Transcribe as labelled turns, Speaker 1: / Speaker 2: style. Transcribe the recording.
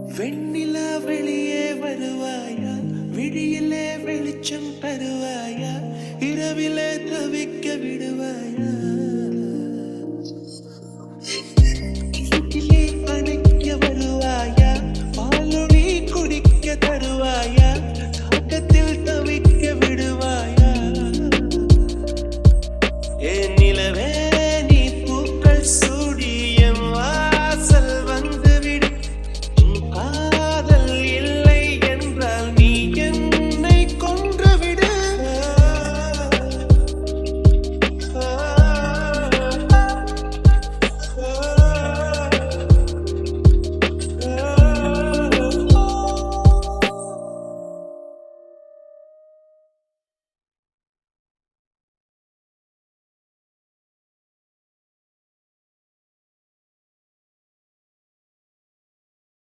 Speaker 1: வெண்ணிலா வெளியே வருவாயா, விழியிலே வெளிச்சம் தருவாயா, இரவிலே தவிக்க விடுவாயா, இருட்டிலே அணைக்க